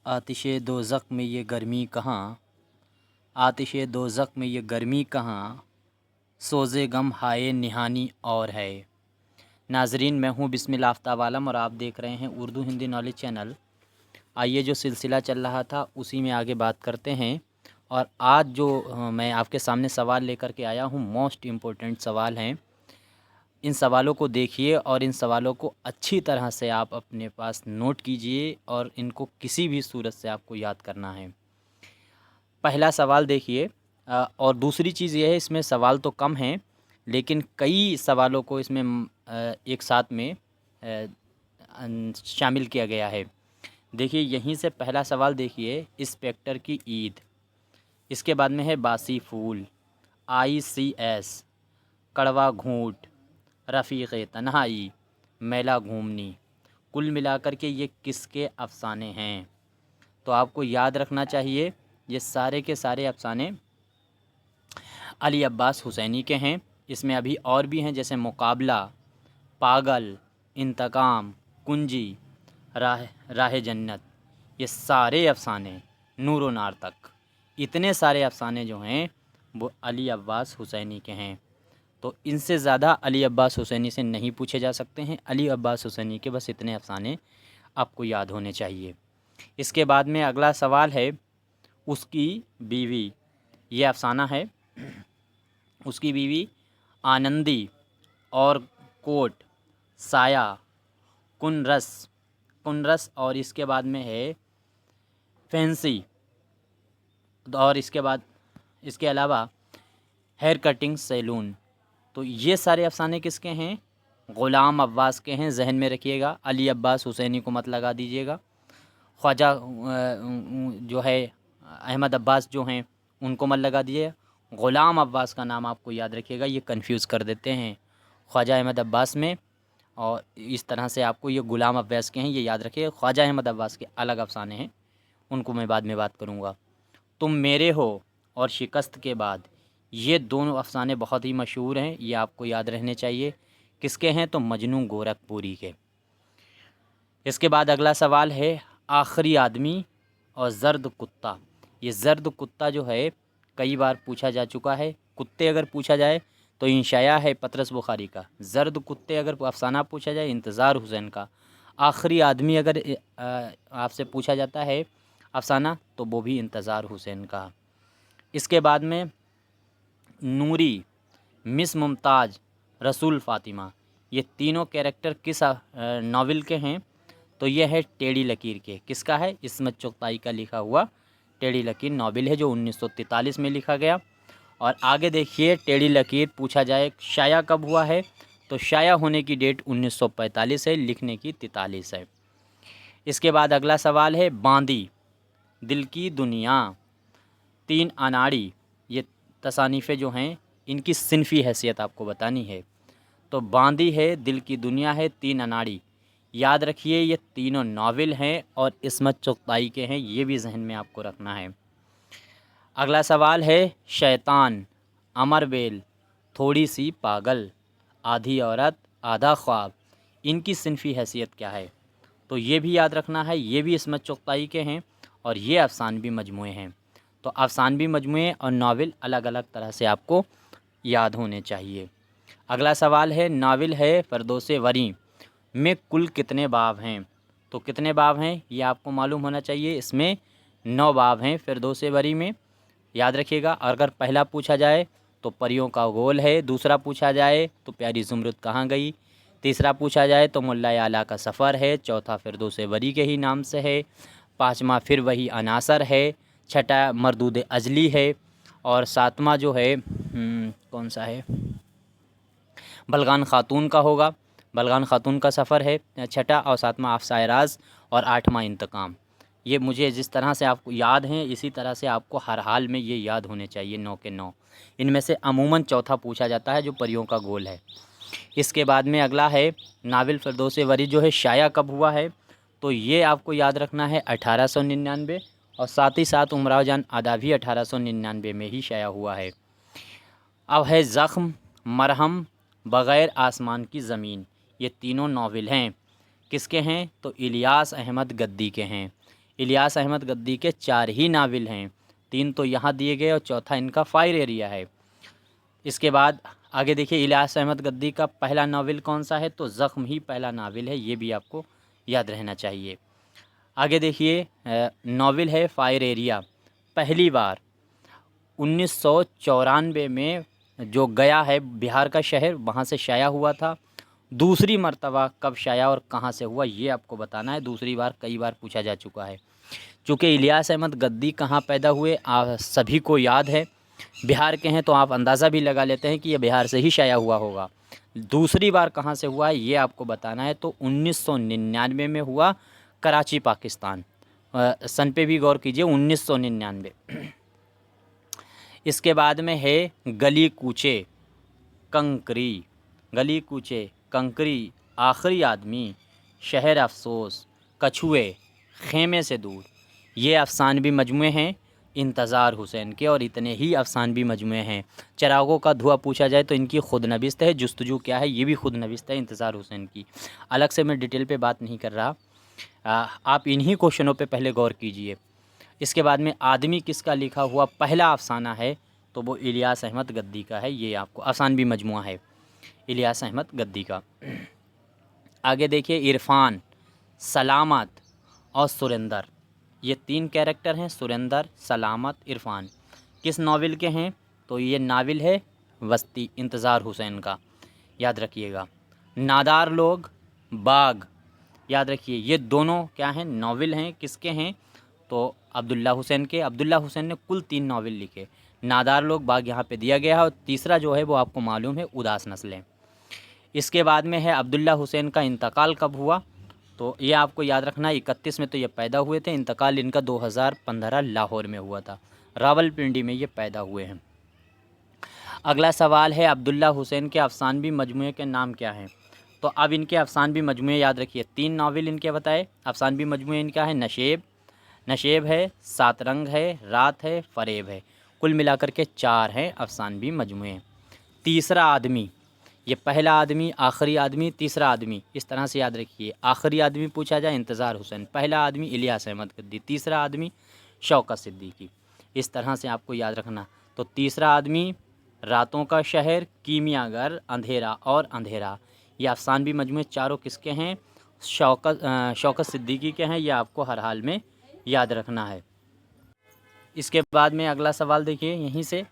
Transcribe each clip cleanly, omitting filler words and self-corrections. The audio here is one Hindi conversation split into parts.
आतिश दोज़ख में ये गर्मी कहाँ, आतिश दोज़ख में ये गर्मी कहाँ, सोज़े गम हाय निहानी और है। नाजरीन, मैं हूँ बिस्मिल्लाह आफ्ताब आलम और आप देख रहे हैं उर्दू हिंदी नॉलेज चैनल। आइए, जो सिलसिला चल रहा था उसी में आगे बात करते हैं। और आज जो मैं आपके सामने सवाल लेकर के आया हूँ, मोस्ट इम्पोर्टेंट सवाल हैं। इन सवालों को देखिए और इन सवालों को अच्छी तरह से आप अपने पास नोट कीजिए और इनको किसी भी सूरत से आपको याद करना है। पहला सवाल देखिए। और दूसरी चीज़ ये है, इसमें सवाल तो कम हैं लेकिन कई सवालों को इसमें एक साथ में शामिल किया गया है। देखिए, यहीं से पहला सवाल देखिए, इंस्पेक्टर की ईद। इसके बाद में है बासी फूल, ICS, कड़वा घूंट, रफ़ीक़ तन्हाई, मैला घूमनी। कुल मिलाकर के ये किसके अफ़साने हैं? तो आपको याद रखना चाहिए, ये सारे के सारे अफ़साने अली अब्बास हुसैनी के हैं। इसमें अभी और भी हैं, जैसे मुकाबला, पागल, इंतकाम, कुंजी, राह जन्नत। ये सारे अफ़साने, नूर व नार तक, इतने सारे अफ़साने जो हैं वो अली अब्बास हुसैनी के हैं। तो इनसे ज़्यादा अली अब्बास हुसैनी से नहीं पूछे जा सकते हैं। अली अब्बास हुसैनी के बस इतने अफ़साने आपको याद होने चाहिए। इसके बाद में अगला सवाल है, उसकी बीवी। ये अफ़साना है। उसकी बीवी आनंदी और कोट, साया, कुनरस, और इसके बाद में है फैंसी। और इसके अलावा हेयर कटिंग सैलून। तो ये सारे अफ़साने किसके हैं? ग़ुलाम अब्बास के हैं। जहन में रखिएगा, अली अब्बास हुसैनी को मत लगा दीजिएगा। ख्वाजा जो है अहमद अब्बास जो हैं उनको मत लगा दीजिएगा। ग़ुलाम अब्बास का नाम आपको याद रखिएगा, ये कंफ्यूज कर देते हैं ख्वाजा अहमद अब्बास में। और इस तरह से आपको ये ग़ुलाम अब्बास के हैं, ये याद रखिएगा। ख्वाजा अहमद अब्बास के अलग अफ़साने हैं, उनको मैं बाद में बात करूँगा। तुम मेरे हो और शिकस्त के बाद, ये दोनों अफ़साने बहुत ही मशहूर हैं, ये आपको याद रहने चाहिए। किसके हैं? तो मजनू गोरखपुरी के। इसके बाद अगला सवाल है, आखिरी आदमी और ज़र्द कुत्ता। ये ज़र्द कुत्ता जो है कई बार पूछा जा चुका है। कुत्ते अगर पूछा जाए तो इंशाया है पतरस बुखारी का। ज़र्द कुत्ते अगर अफ़साना पूछा जाए, इंतज़ार हुसैन का। आखिरी आदमी अगर आपसे पूछा जाता है अफ़साना, तो वो भी इंतज़ार हुसैन का। इसके बाद में नूरी, मिस मुमताज़, रसूल फ़ातिमा। ये तीनों कैरेक्टर किस नावल के हैं? तो ये है टेढ़ी लकीर के। किसका है? इस्मत चुगताई का लिखा हुआ टेढ़ी लकीर नावल है, जो 1943 में लिखा गया। और आगे देखिए, टेढ़ी लकीर पूछा जाए शाया कब हुआ है, तो शाया होने की डेट 1945 है, लिखने की 43 है। इसके बाद अगला सवाल है, बांदी, दिल की दुनिया, तीन अनाड़ी। ये तसानीफ़ें जो हैं इनकी सिनफ़ी हैसियत आपको बतानी है। तो बांदी है, दिल की दुनिया है, तीन अनाड़ी। याद रखिए, ये तीनों नावल हैं और इस्मत चुगताई के हैं, ये भी जहन में आपको रखना है। अगला सवाल है, शैतान, अमरबेल, थोड़ी सी पागल, आधी औरत आधा ख्वाब। इनकी सिनफ़ी हैसियत क्या है? तो ये भी याद रखना है, ये भी इस्मत चुगताई के हैं और ये अफ़सानवी मजमूए हैं। तो अफ़सानवी मजमूए और नावल अलग अलग तरह से आपको याद होने चाहिए। अगला सवाल है, नावल है फ़िरदौस वरी में कुल कितने बाब हैं? तो कितने बाब हैं ये आपको मालूम होना चाहिए। इसमें 9 बाब हैं फ़िरदौस वरी में, याद रखिएगा। अगर पहला पूछा जाए तो परियों का गोल है, दूसरा पूछा जाए तो प्यारी ज़ुमरुद कहाँ गई, तीसरा पूछा जाए तो मुल्ला आला का सफ़र है, चौथा फ़िरदौस वरी के ही नाम से है, पाँचवा फिर वही अनासर है, छठा मरदूद अजली है, और सातवां जो है कौन सा है, बलगान ख़ातून का होगा। बलगान ख़ातून का सफ़र है छठा, और सातवां अफ़साए राज, और आठवां इंतकाम। ये मुझे जिस तरह से आपको याद हैं, इसी तरह से आपको हर हाल में ये याद होने चाहिए, 9 के 9। इनमें से अमूमन चौथा पूछा जाता है, जो परियों का गोल है। इसके बाद में अगला है, नावल फ़िरदौस वरी जो है शाया कब हुआ है? तो ये आपको याद रखना है 1899, और साथ ही साथ उमराव जान आदा भी 1899 में ही शाया हुआ है। अब है ज़ख्म, मरहम, बग़ैर आसमान की ज़मीन। ये तीनों नावल हैं, किसके हैं? तो इलियास अहमद गद्दी के हैं। इलियास अहमद गद्दी के 4 ही नावल हैं, 3 तो यहाँ दिए गए और चौथा इनका फायर एरिया है। इसके बाद आगे देखिए, इलियास अहमद गद्दी का पहला नावल कौन सा है, तो ज़ख्म ही पहला नावल है, ये भी आपको याद रहना चाहिए। आगे देखिए, नावल है फायर एरिया, पहली बार 1994 में जो गया है बिहार का शहर, वहाँ से शाया हुआ था। दूसरी मर्तबा कब शाया और कहाँ से हुआ, ये आपको बताना है। दूसरी बार कई बार पूछा जा चुका है। चूँकि इलियास अहमद गद्दी कहाँ पैदा हुए आप सभी को याद है, बिहार के हैं, तो आप अंदाज़ा भी लगा लेते हैं कि ये बिहार से ही शाया हुआ होगा। दूसरी बार कहाँ से हुआ है ये आपको बताना है, तो 1999 में हुआ, कराची पाकिस्तान। सन पे भी गौर कीजिए, 1999। इसके बाद में है गली कूचे कंकरी, गली कूचे कंकरी, आखिरी आदमी, शहर अफसोस, कछुए, खेमे से दूर। ये अफसानवी मजमूए हैं इंतज़ार हुसैन के, और इतने ही अफसानवी मजमूए हैं। चिरागों का धुआं पूछा जाए तो इनकी खुद नविस्त है। जुस्तजू क्या है, ये भी खुद नविस्त है इंतज़ार हुसैन की। अलग से मैं डिटेल पे बात नहीं कर रहा, आप इन्हीं क्वेश्चनों पे पहले गौर कीजिए। इसके बाद में आदमी किसका लिखा हुआ पहला अफसाना है, तो वो इलियास अहमद गद्दी का है। ये आपको अफसानवी मजमुआ है इलियास अहमद गद्दी का। आगे देखिए, इरफान, सलामत और सुरेंदर, ये 3 कैरेक्टर हैं, सुरेंदर, सलामत, इरफान। किस नावल के हैं, तो ये नावल है वस्ती इंतज़ार हुसैन का, याद रखिएगा। नादार लोग, बाग, याद रखिए, ये दोनों क्या हैं, नावल हैं। किसके हैं, तो अब्दुल्ला हुसैन के। अब्दुल्ला हुसैन ने कुल 3 नावल लिखे। नादार लोग, बाग यहाँ पे दिया गया है, और तीसरा जो है वो आपको मालूम है, उदास नस्लें। इसके बाद में है अब्दुल्ला हुसैन का इंतकाल कब हुआ, तो ये आपको याद रखना, 31 में तो ये पैदा हुए थे, इंतकाल इनका 2015 लाहौर में हुआ था, रावलपिंडी में ये पैदा हुए हैं। अगला सवाल है, अब्दुल्ला हुसैन के अफसानवी मजमूए के नाम क्या हैं, तो अब इनके अफसानवी मजमूए याद रखिए। 3 नावल इनके बताए, अफसानवी मजमूए इनका है नशेब, नशेब है, सात रंग है, रात है, फरेब है। कुल मिलाकर के 4 हैं अफसानवी मजमूए। तीसरा आदमी, ये पहला आदमी, आखिरी आदमी, तीसरा आदमी, इस तरह से याद रखिए। आखिरी आदमी पूछा जाए इंतज़ार हुसैन, पहला आदमी इलियास अहमद गद्दी, तीसरा आदमी शौकत सिद्दीकी, इस तरह से आपको याद रखना। तो तीसरा आदमी, रातों का शहर, कीमियागर, अंधेरा और अंधेरा, ये अफसानवी मजमूए चारों किसके हैं, शौकत सिद्दीकी के हैं। ये आपको हर हाल में याद रखना है। इसके बाद में अगला सवाल देखिए, यहीं से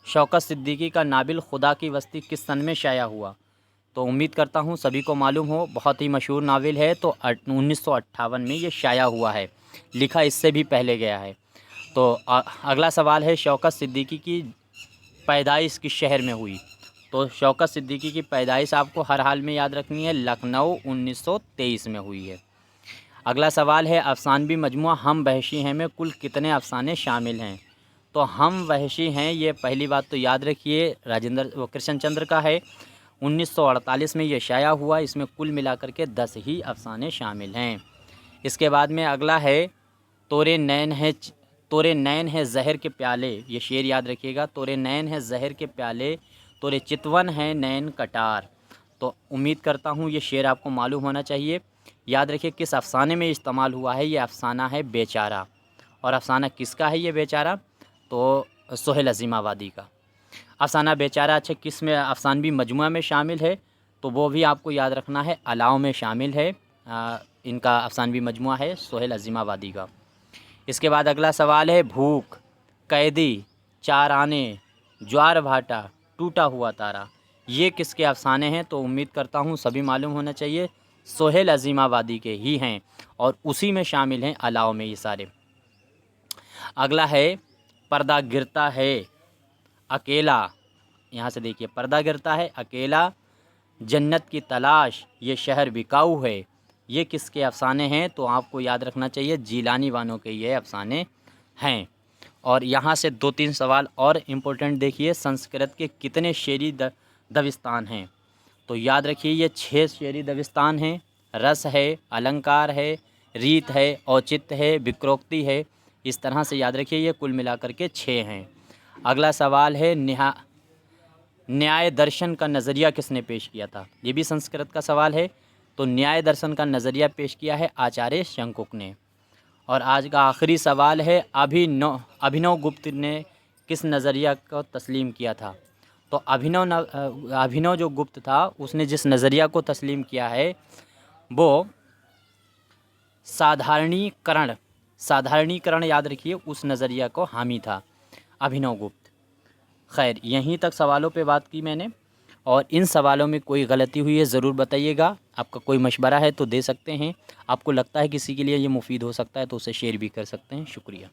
शौकत सिद्दीकी का नाबिल खुदा की बस्ती किस सन में शाया हुआ, तो उम्मीद करता हूँ सभी को मालूम हो, बहुत ही मशहूर नावल है। तो 1958 में ये शाया हुआ है, लिखा इससे भी पहले गया है। तो अगला सवाल है, शौकत सिद्दीकी की पैदाइश किस शहर में हुई, तो शौकत सिद्दीकी की पैदाइश आपको हर हाल में याद रखनी है, लखनऊ 1923 में हुई है। अगला सवाल है, अफसानवी मजमुआ हम वहशी हैं में कुल कितने अफसाने शामिल हैं, तो हम वहशी हैं, ये पहली बात तो याद रखिए कृष्ण चंद्र का है, 1948 में ये शाया हुआ। इसमें कुल मिलाकर के 10 ही अफसाने शामिल हैं। इसके बाद में अगला है, तोरे नैन है जहर के प्याले, ये शेर याद रखिएगा, तोरे नैन है जहर के प्याले, तोरे चितवन है नैन कटार। तो उम्मीद करता हूँ ये शेर आपको मालूम होना चाहिए। याद रखिए किस अफसाने में इस्तेमाल हुआ है, ये अफसाना है बेचारा। और अफसाना किसका है ये बेचारा, तो सोहेल अज़ीमाबादी का। अफसाना बेचारा अच्छा किस में अफसानवी मजमुआ में शामिल है, तो वो भी आपको याद रखना है, अलाव में शामिल है। इनका अफसानवी मजमुआ है सोहेल अज़ीमाबादी का। इसके बाद अगला सवाल है, भूख, कैदी, चार आने, ज्वार भाटा, टूटा हुआ तारा, ये किसके अफसाने हैं, तो उम्मीद करता हूँ सभी मालूम होना चाहिए, सोहेल अज़ीमाबादी के ही हैं, और उसी में शामिल हैं अलाव में ये सारे। अगला है, पर्दा गिरता है अकेला, यहाँ से देखिए, पर्दा गिरता है अकेला, जन्नत की तलाश, ये शहर बिकाऊ है, ये किसके अफसाने हैं, तो आपको याद रखना चाहिए जीलानी वालों के ये अफसाने हैं। और यहाँ से 2-3 सवाल और इम्पोर्टेंट देखिए, संस्कृत के कितने शेरी दविस्तान हैं, तो याद रखिए ये 6 शेरी दविस्तान हैं। रस है, अलंकार है, रीत है, औचित्य है, विक्रोक्ति है, इस तरह से याद रखिए ये कुल मिलाकर के 6 हैं। अगला सवाल है, न्याय दर्शन का नज़रिया किसने पेश किया था, ये भी संस्कृत का सवाल है। तो न्याय दर्शन का नज़रिया पेश किया है आचार्य शंकुक ने। और आज का आखिरी सवाल है, अभिनव गुप्त ने किस नज़रिया को तस्लीम किया था? तो अभिनव जो गुप्त था उसने जिस नज़रिया को तस्लीम किया है वो साधारणीकरण याद रखिए, उस नज़रिया को हामी था अभिनव गुप्त। खैर, यहीं तक सवालों पे बात की मैंने, और इन सवालों में कोई गलती हुई है ज़रूर बताइएगा। आपका कोई मशवरा है तो दे सकते हैं, आपको लगता है किसी के लिए ये मुफीद हो सकता है तो उसे शेयर भी कर सकते हैं। शुक्रिया।